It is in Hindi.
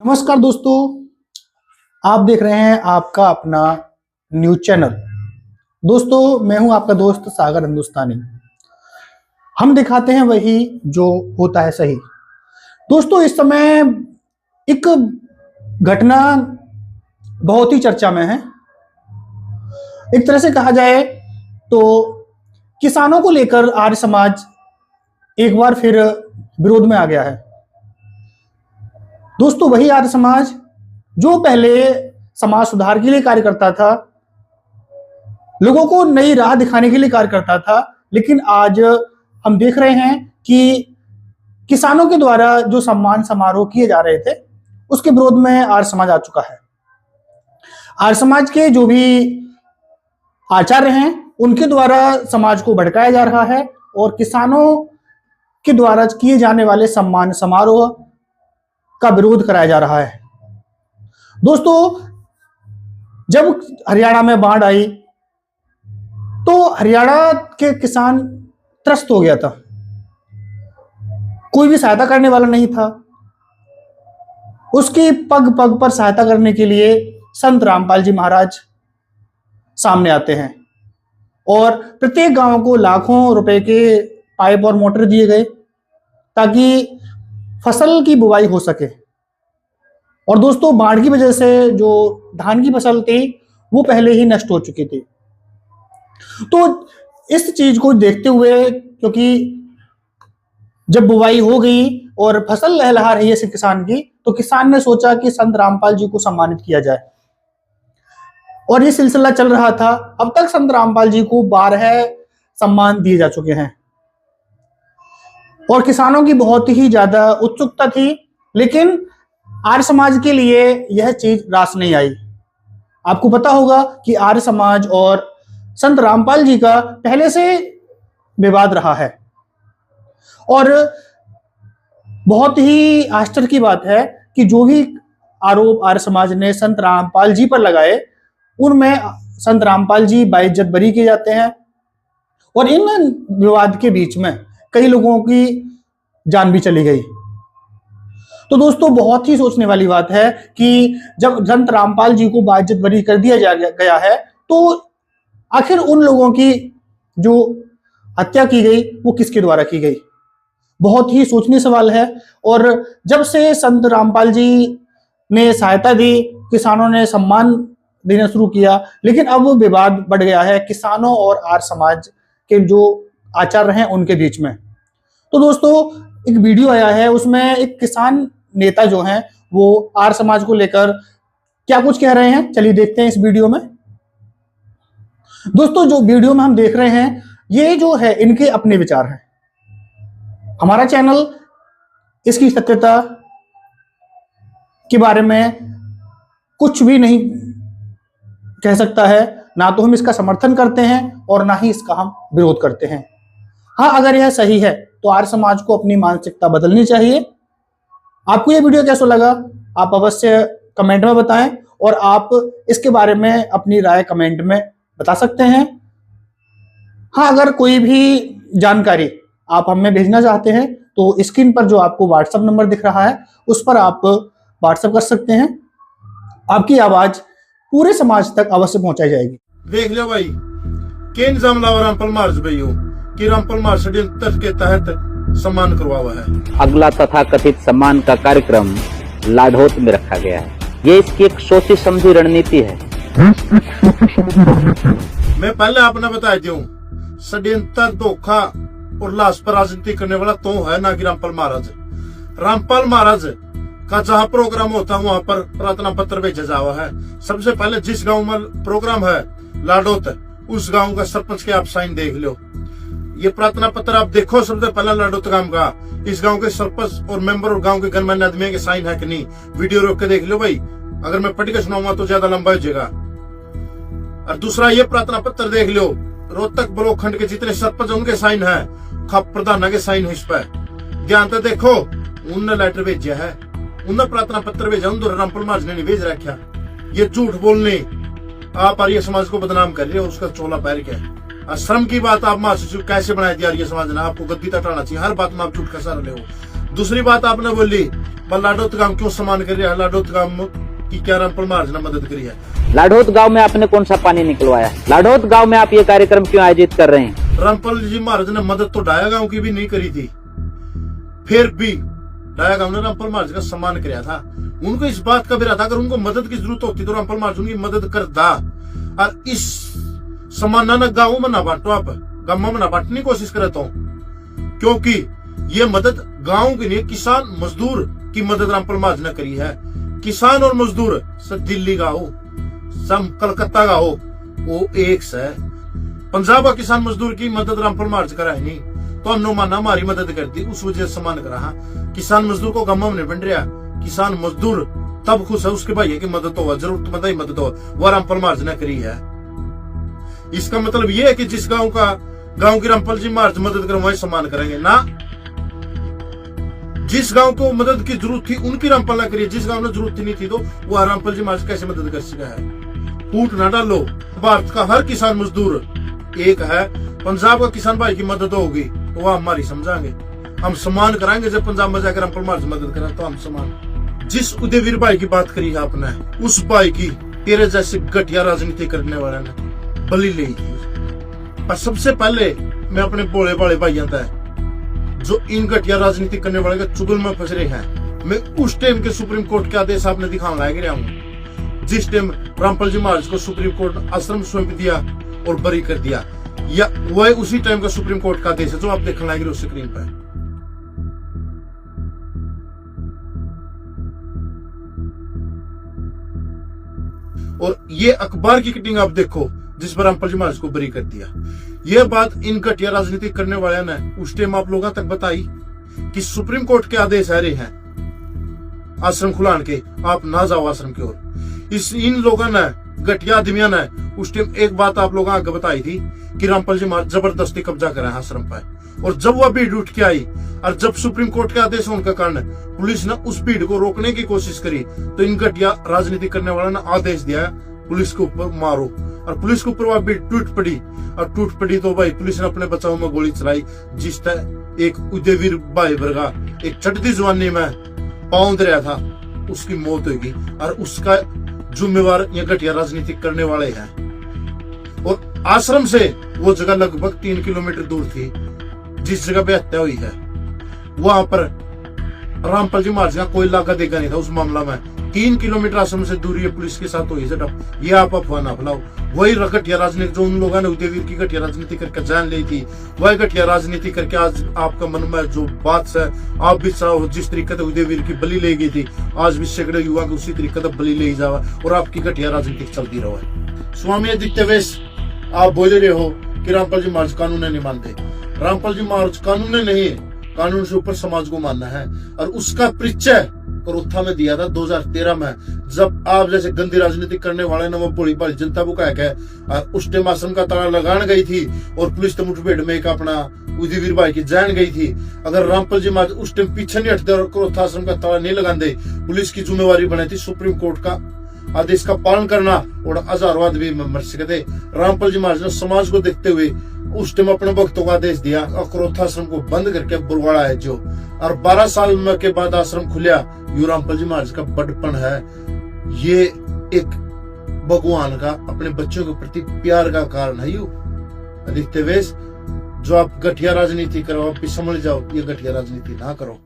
नमस्कार दोस्तों, आप देख रहे हैं आपका अपना न्यूज चैनल। दोस्तों, मैं हूं आपका दोस्त सागर हिंदुस्तानी। हम दिखाते हैं वही जो होता है सही। दोस्तों, इस समय एक घटना बहुत ही चर्चा में है। एक तरह से कहा जाए तो किसानों को लेकर आर्य समाज एक बार फिर विरोध में आ गया है। दोस्तों, वही आर्य समाज जो पहले समाज सुधार के लिए कार्य करता था, लोगों को नई राह दिखाने के लिए कार्य करता था, लेकिन आज हम देख रहे हैं कि किसानों के द्वारा जो सम्मान समारोह किए जा रहे थे, उसके विरोध में आर्य समाज आ चुका है। आर्य समाज के जो भी आचार्य हैं, उनके द्वारा समाज को भड़काया जा रहा है और किसानों के द्वारा किए जाने वाले सम्मान समारोह का विरोध कराया जा रहा है। दोस्तों, जब हरियाणा में बाढ़ आई तो हरियाणा के किसान त्रस्त हो गया था। कोई भी सहायता करने वाला नहीं था। उसकी पग पग पर सहायता करने के लिए संत रामपाल जी महाराज सामने आते हैं और प्रत्येक गांव को लाखों रुपए के पाइप और मोटर दिए गए ताकि फसल की बुवाई हो सके। और दोस्तों, बाढ़ की वजह से जो धान की फसल थी वो पहले ही नष्ट हो चुकी थी। तो इस चीज को देखते हुए, क्योंकि जब बुवाई हो गई और फसल लहलहा रही है किसान की, तो किसान ने सोचा कि संत रामपाल जी को सम्मानित किया जाए। और ये सिलसिला चल रहा था। अब तक संत रामपाल जी को 12 सम्मान दिए जा चुके हैं और किसानों की बहुत ही ज्यादा उत्सुकता थी, लेकिन आर्य समाज के लिए यह चीज रास नहीं आई। आपको पता होगा कि आर्य समाज और संत रामपाल जी का पहले से विवाद रहा है और बहुत ही आश्चर्य की बात है कि जो भी आरोप आर्य समाज ने संत रामपाल जी पर लगाए, उनमें संत रामपाल जी बाइज्जत बरी किए जाते हैं और इन विवाद के बीच में कई लोगों की जान भी चली गई। तो दोस्तों, बहुत ही सोचने वाली बात है कि जब संत रामपाल जी को बाइज्जत बरी कर दिया गया है, तो आखिर उन लोगों की जो हत्या की गई वो किसके द्वारा की गई? बहुत ही सोचनीय सवाल है। और जब से संत रामपाल जी ने सहायता दी, किसानों ने सम्मान देना शुरू किया, लेकिन अब वो विवाद बढ़ गया है किसानों और आर्य समाज के जो आचार्य हैं उनके बीच में। तो दोस्तों, एक वीडियो आया है, उसमें एक किसान नेता जो हैं वो आर्य समाज को लेकर क्या कुछ कह रहे हैं, चलिए देखते हैं इस वीडियो में। दोस्तों, जो वीडियो में हम देख रहे हैं, ये जो है इनके अपने विचार हैं। हमारा चैनल इसकी सत्यता के बारे में कुछ भी नहीं कह सकता है। ना तो हम इसका समर्थन करते हैं और ना ही इसका हम विरोध करते हैं। हाँ, अगर यह सही है तो आर्य समाज को अपनी मानसिकता बदलनी चाहिए। आपको यह वीडियो कैसा लगा, आप अवश्य कमेंट में बताएं और आप इसके बारे में अपनी राय कमेंट में बता सकते हैं। हाँ, अगर कोई भी जानकारी आप हमें भेजना चाहते हैं तो स्क्रीन पर जो आपको व्हाट्सएप नंबर दिख रहा है, उस पर आप व्हाट्सएप कर सकते हैं। आपकी आवाज पूरे समाज तक अवश्य पहुंचाई जाएगी। देख लो भाई, केन जमला रामपाल मार्च भाइयों कि रामपाल मार्च षड्यंत्र के तहत सम्मान करवा हुआ है। अगला तथा कथित सम्मान का कार्यक्रम लाढ़ौत में रखा गया है। ये इसकी एक सोची समझी रणनीति है। मैं पहले आपने बताया दूं, षड्यंत्र, धोखा और लाश पर राजनीति करने वाला तो है ना कि रामपाल महाराज। रामपाल महाराज का जहाँ प्रोग्राम होता है वहाँ पर प्रार्थना पत्र भेजा जावा है। सबसे पहले जिस गांव में प्रोग्राम है लाढ़ौत, उस गांव का सरपंच के आप साइन देख लो। ये प्रार्थना पत्र आप देखो, सबसे पहला लाढ़ौत गांव का, इस गांव के सरपंच और मेंबर और गांव के गणमान्य आदमी के साइन है कि नहीं, वीडियो रोक के देख लो भाई। अगर मैं पढ़ के सुनाऊंगा तो ज्यादा लंबा हो जाएगा। और दूसरा, ये प्रार्थना पत्र देख लो, रोहतक ब्लॉक खंड के जितने सरपंच उनके साइन है, खप प्रधान के साइन है इस पर। ध्यान से देखो, उनने लेटर भेजा है, उनने प्रार्थना पत्र भेजा, उन रामपाल महाराज ने नहीं भेज रखा। ये झूठ बोलने आप आर्य समाज को बदनाम कर रहे हो, उसका चोला पैर के। श्रम की बात आप महासचिव कैसे बनाए दिया आर्य समाज ने? आपको गद्दी तटाना चाहिए, हर बात में आप झूठ खसा रहे हो। दूसरी बात आपने बोली लाडोत गांव क्यों सम्मान कर रहा है, लाडोत गांव की क्या रामपाल महाराज ने मदद करी है। लाडोत गांव में आपने कौन सा पानी निकलवाया? लाडोत गांव में आप ये कार्यक्रम क्यों आयोजित कर रहे हैं? रामपाल जी महाराज ने मदद तो डाया गांव की भी नहीं करी थी, फिर भी डाया गांव ने रामपाल महाराज का सम्मान किया था। उनको इस बात का भी रहा था अगर उनको मदद की जरूरत होती तो रामपाल महाराज उनकी मदद करता। और इस सम्मान न गांव में ना बांटो, आप गांव में ना बांटने की कोशिश करता हूं, क्योंकि ये मदद गांव के लिए किसान मजदूर की मदद रामपाल महाराज ने करी है। किसान और मजदूर सब दिल्ली का हो, सब कलकत्ता का हो, वो एक से। पंजाब का किसान मजदूर की मदद रामपाल महाराज करा है नहीं, तो हमने माना हमारी मदद करती, उस वजह से सम्मान करा। किसान मजदूर को गम नहीं बन रहा, किसान मजदूर तब खुश है उसके भाई की मदद हो, जरूरतमंद ही मदद हो, वह रामपाल महाराज ने करी है। इसका मतलब यह है कि जिस गांव की रामपाल जी महाराज मदद करें वही सम्मान करेंगे ना। जिस गांव को मदद की जरूरत थी उनकी रामपाल ने करी, जिस गांव में जरूरत नहीं थी तो वो रामपाल जी महाराज कैसे मदद कर सका है। फूट ना डालो, भारत का हर किसान मजदूर एक है। पंजाब का किसान भाई की मदद होगी तो वह हमारी समझाएंगे, हम सम्मान कराएंगे। जब पंजाब में जाकर रामपाल महाराज मदद करें तो हम सम्मान। जिस उदयवीर भाई की बात करी है आपने, उस भाई की तेरे जैसे घटिया राजनीति करने वाले ने बलि ली थी। पर सबसे पहले मैं अपने भोले भाले भाइयों तक जो इन घटिया राजनीति करने वाले का चुगल में फंस रहे हैं, मैं उस टाइम के सुप्रीम कोर्ट के आदेश आपने दिखाने लायक रहा हूँ जिस टाइम रामपाल जी महाराज को सुप्रीम कोर्ट ने आश्रम सौंप दिया और बरी कर दिया, या वह उसी टाइम का सुप्रीम कोर्ट का आदेश है जो आप देखने लायक उस स्क्रीन पर। और ये अखबार की कटिंग आप देखो जिस पर रामपाल जी महाराज को बरी कर दिया। यह बात इन घटिया राजनीति करने वाले ने उस टाइम आप लोगों तक बताई कि सुप्रीम कोर्ट के आदेश आ रहे हैं आश्रम खुलाने के, आप ना जाओ आश्रम की ओर। इन लोगों ने घटिया आदमियों ने उस टाइम एक बात आप लोगों आगे बताई थी कि रामपाल जी महाराज जबरदस्ती कब्जा करा है आश्रम पर। और जब वह भीड़ उठ के आई और जब सुप्रीम कोर्ट के आदेश होने के कारण पुलिस ने उस भीड़ को रोकने की कोशिश करी, तो इन घटिया राजनीति करने वालों ने आदेश दिया पुलिस के ऊपर मारो। और पुलिस के ऊपर वह भीड़ टूट पड़ी, और टूट पड़ी तो भाई पुलिस ने अपने बचाव में गोली चलाई, जिस तरह एक उदयवीर भाई वर्गा एक चढ़ती जवानी में पौंध रहा था उसकी मौत होगी। और उसका जिम्मेवार ये घटिया राजनीति करने वाले हैं। और आश्रम से वो जगह लगभग 3 किलोमीटर दूर थी जिस जगह पे हत्या हुई है, वहां पर रामपाल जी महाराज का कोई लागा देगा नहीं था उस मामला में। 3 किलोमीटर आश्रम से दूरी है पुलिस के साथ हुई झड़प, ये आप अफवाह ना फैलाओ। वही घटिया राजनीति जो उन लोगों ने उदयवीर की घटिया राजनीति करके जान ली थी, वही घटिया राजनीति करके आज आपका मन में जो बात है आप भी चाहो जिस तरीके से उदयवीर की बलि ले गई थी, आज भी सैकड़ों युवा को उसी तरीके से बलि ले जावा और आपकी घटिया राजनीति चलती रहो। स्वामी आदित्य वेश आप बोल रहे हो कि रामपाल जी महाराज कानून नहीं मानते। रामपाल जी महाराज कानून नहीं, कानून से ऊपर समाज को मानना है। और उसका परिचय करोथा में दिया था 2013 में, जब आप जैसे गंदी राजनीति करने वाले ने वो बड़ी बड़ी जनता को कह के उस टाइम आश्रम का ताला लगान गई थी और पुलिस तो मुठभेड़ में एक अपना उदयवीर भाई की जान गई थी। अगर रामपाल जी महाराज उस टाइम पीछे नहीं हटते और करोथा आश्रम का ताला नहीं लगाते, पुलिस की जिम्मेवारी बनी थी सुप्रीम कोर्ट का आदेश का पालन करना और हजारों आदमी मर सके थे। रामपाल जी महाराज ने समाज को देखते हुए उस टाइम अपने भक्तों को आदेश दिया और करोथा आश्रम को बंद करके बुरवाड़ा है जो, और 12 साल के बाद आश्रम खुलिया। यू रामपाल जी महाराज का बड़पन है, ये एक भगवान का अपने बच्चों के प्रति प्यार का कारण है। यू आदित्य वेश जो आप घटिया राजनीति करो, आप भी समझ जाओ ये घटिया राजनीति ना करो।